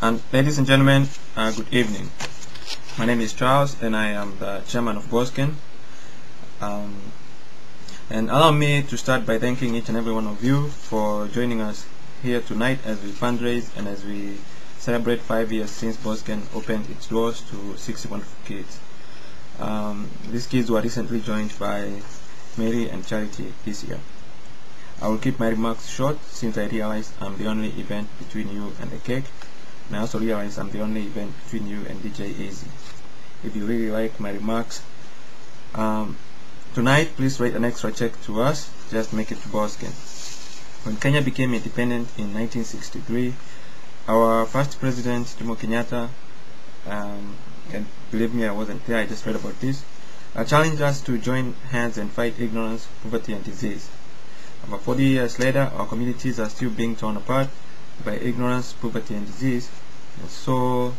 And ladies and gentlemen, good evening. My name is Charles, and I am the chairman of BosKen. And allow me to start by thanking each and every one of you for joining us here tonight as we fundraise and as we celebrate 5 years since BosKen opened its doors to 60 wonderful kids. These kids were recently joined by Mary and Charity this year. I will keep my remarks short since I realize I'm the only event between you and the cake. And I also realize I'm the only event between you and DJ Easy. If you really like my remarks tonight, please write an extra check to us. Just make it to BosKen. When Kenya became independent in 1963, our first president, Jomo Kenyatta, and believe me, I wasn't there, I just read about this, challenged us to join hands and fight ignorance, poverty, and disease. About 40 years later, our communities are still being torn apart by ignorance, poverty, and disease. And so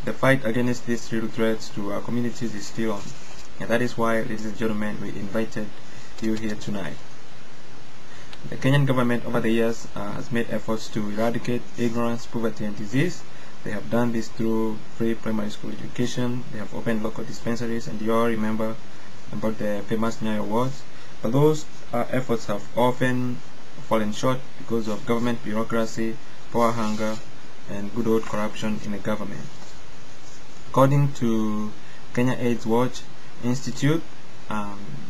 the fight against these real threats to our communities is still on. And that is why, ladies and gentlemen, we invited you here tonight. The Kenyan government over the years has made efforts to eradicate ignorance, poverty, and disease. They have done this through free primary school education. They have opened local dispensaries, and you all remember about the famous Nyayo Awards. But those efforts have often fallen short because of government bureaucracy, power hunger, and good old corruption in the government. According to Kenya AIDS Watch Institute,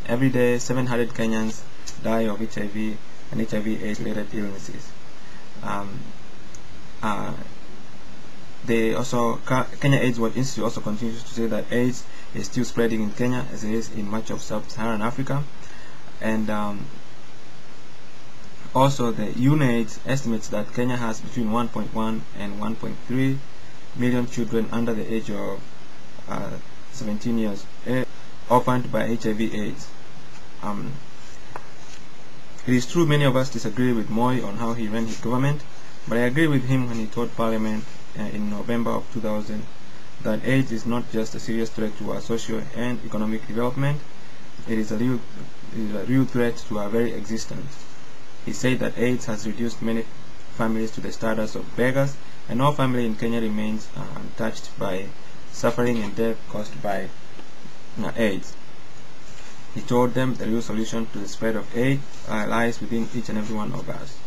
every day 700 Kenyans die of HIV and HIV-AIDS related illnesses. Kenya AIDS Watch Institute also continues to say that AIDS is still spreading in Kenya as it is in much of sub-Saharan Africa. And also the UNAIDS estimates that Kenya has between 1.1 and 1.3 million children under the age of 17 years orphaned by HIV/AIDS. It is true many of us disagree with Moi on how he ran his government, but I agree with him when he told Parliament in November of 2000 that AIDS is not just a serious threat to our social and economic development, it is a real threat to our very existence. He said that AIDS has reduced many families to the status of beggars, and no family in Kenya remains untouched by suffering and death caused by AIDS. He told them the real solution to the spread of AIDS lies within each and every one of us.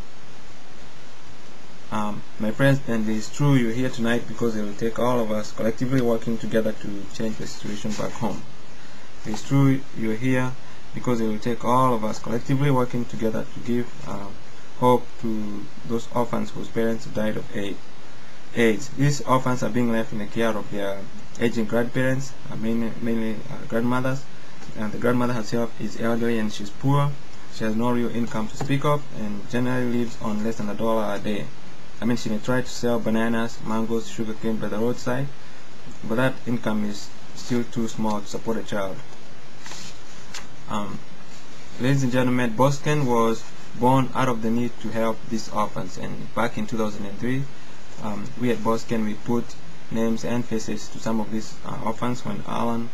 My friends, and it is true you're here tonight because it will take all of us collectively working together to change the situation back home. It is true you're here because it will take all of us collectively working together to give hope to those orphans whose parents died of AIDS. These orphans are being left in the care of their aging grandparents, mainly grandmothers, and the grandmother herself is elderly and she's poor. She has no real income to speak of and generally lives on less than $1 a day. I mean, she may try to sell bananas, mangoes, sugarcane by the roadside, but that income is still too small to support a child. Ladies and gentlemen, BosKen was born out of the need to help these orphans, and back in 2003, we at BosKen, we put names and faces to some of these orphans when Alan,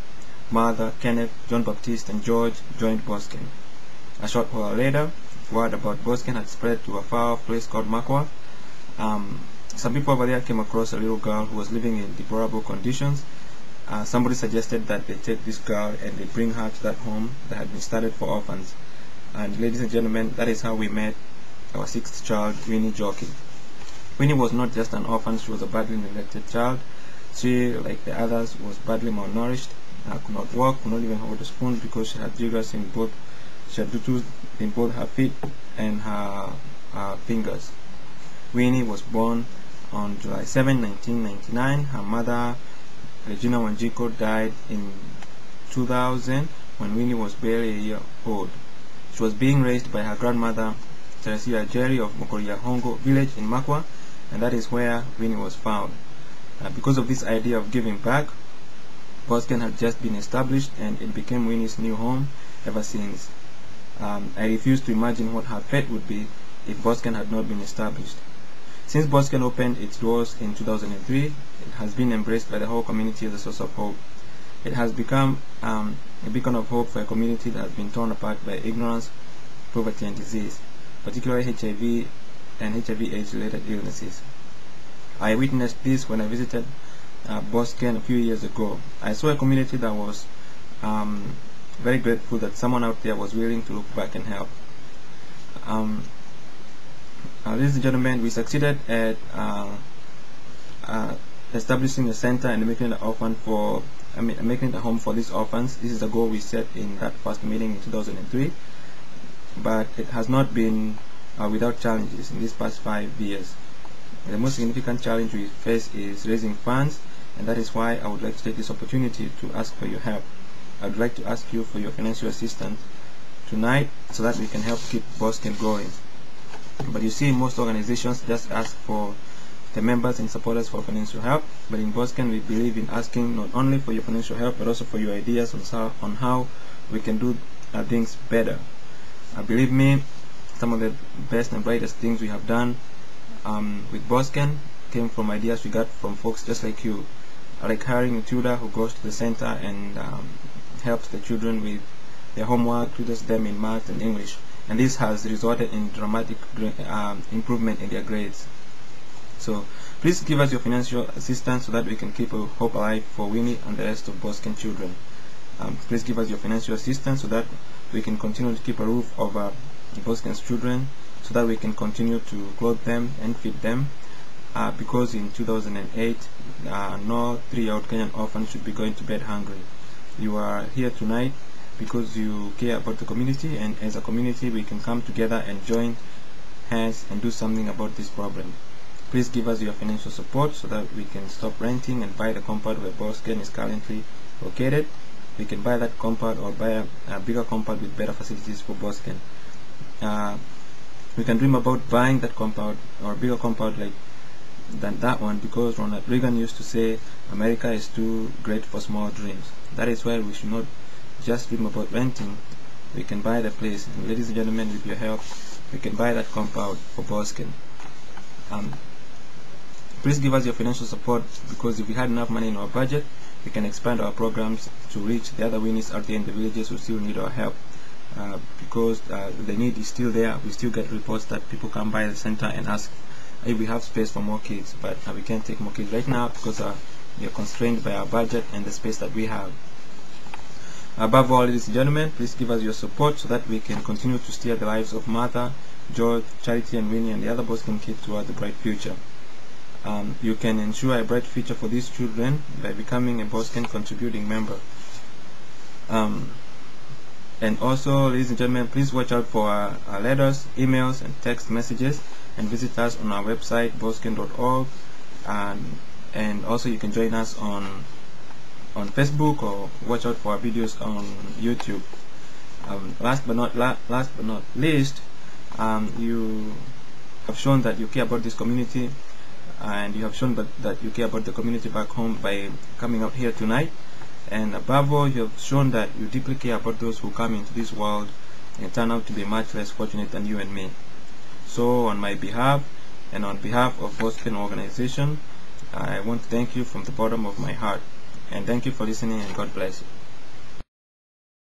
Martha, Kenneth, John Baptiste, and George joined BosKen. A short while later, word about BosKen had spread to a far-off place called Makwa. Some people over there came across a little girl who was living in deplorable conditions. Somebody suggested that they take this girl and they bring her to that home that had been started for orphans. And ladies and gentlemen, that is how we met our sixth child, Winnie Jockey. Winnie was not just an orphan, she was a badly neglected child. She, like the others, was badly malnourished, could not walk, could not even hold a spoon because she had jiggers in both, she had tutus in both her feet and her fingers. Winnie was born on July 7, 1999. Her mother, Regina Wanjiko, died in 2000 when Winnie was barely a year old. She was being raised by her grandmother, Teresia Jerry of Mokoria Hongo village in Makwa, and that is where Winnie was found. Because of this idea of giving back, BosKen had just been established and it became Winnie's new home ever since. I refuse to imagine what her fate would be if BosKen had not been established. Since BosKen opened its doors in 2003, it has been embraced by the whole community as a source of hope. It has become a beacon of hope for a community that has been torn apart by ignorance, poverty, and disease, particularly HIV and HIV/AIDS related illnesses. I witnessed this when I visited BosKen a few years ago. I saw a community that was very grateful that someone out there was willing to look back and help. Ladies and gentlemen, we succeeded at establishing a center and making it making it a home for these orphans. This is the goal we set in that first meeting in 2003, but it has not been without challenges in these past 5 years. The most significant challenge we face is raising funds, and that is why I would like to take this opportunity to ask for your help. I would like to ask you for your financial assistance tonight so that we can help keep BosKen going. But you see, most organizations just ask for the members and supporters for financial help, but in BosKen we believe in asking not only for your financial help but also for your ideas on how we can do things better. Believe me, some of the best and brightest things we have done with BosKen came from ideas we got from folks just like you, like hiring a tutor who goes to the center and helps the children with their homework, tutors them in math and English, and this has resulted in dramatic improvement in their grades. So please give us your financial assistance so that we can keep hope alive for Winnie and the rest of BosKen children. Please give us your financial assistance so that we can continue to keep a roof over BosKen's children, so that we can continue to clothe them and feed them, because in 2008 no 3-year-old Kenyan orphan should be going to bed hungry. You are here tonight because you care about the community, and as a community we can come together and join hands and do something about this problem. Please give us your financial support so that we can stop renting and buy the compound where BosKen is currently located. We can buy that compound or buy a bigger compound with better facilities for BosKen. We can dream about buying that compound or a bigger compound than that one, because Ronald Reagan used to say America is too great for small dreams. That is why we should not just dream about renting. We can buy the place, and ladies and gentlemen, with your help we can buy that compound for BosKen. Please give us your financial support, because if we had enough money in our budget we can expand our programs to reach the other Winnies out there in the villages who still need our help. Because the need is still there. We still get reports that people come by the center and ask if we have space for more kids, but we can't take more kids right now because we are constrained by our budget and the space that we have. Above all, ladies and gentlemen, please give us your support so that we can continue to steer the lives of Martha, George, Charity and Winnie and the other BosKen kids towards a bright future. You can ensure a bright future for these children by becoming a BosKen contributing member. And also, ladies and gentlemen, please watch out for our letters, emails and text messages, and visit us on our website bosken.org, and also you can join us on Facebook, or watch out for our videos on YouTube. Last but not least, you have shown that you care about this community, and you have shown that you care about the community back home by coming out here tonight. And above all, you have shown that you deeply care about those who come into this world and turn out to be much less fortunate than you and me. So on my behalf and on behalf of BosKen organization, I want to thank you from the bottom of my heart. And thank you for listening, and God bless you.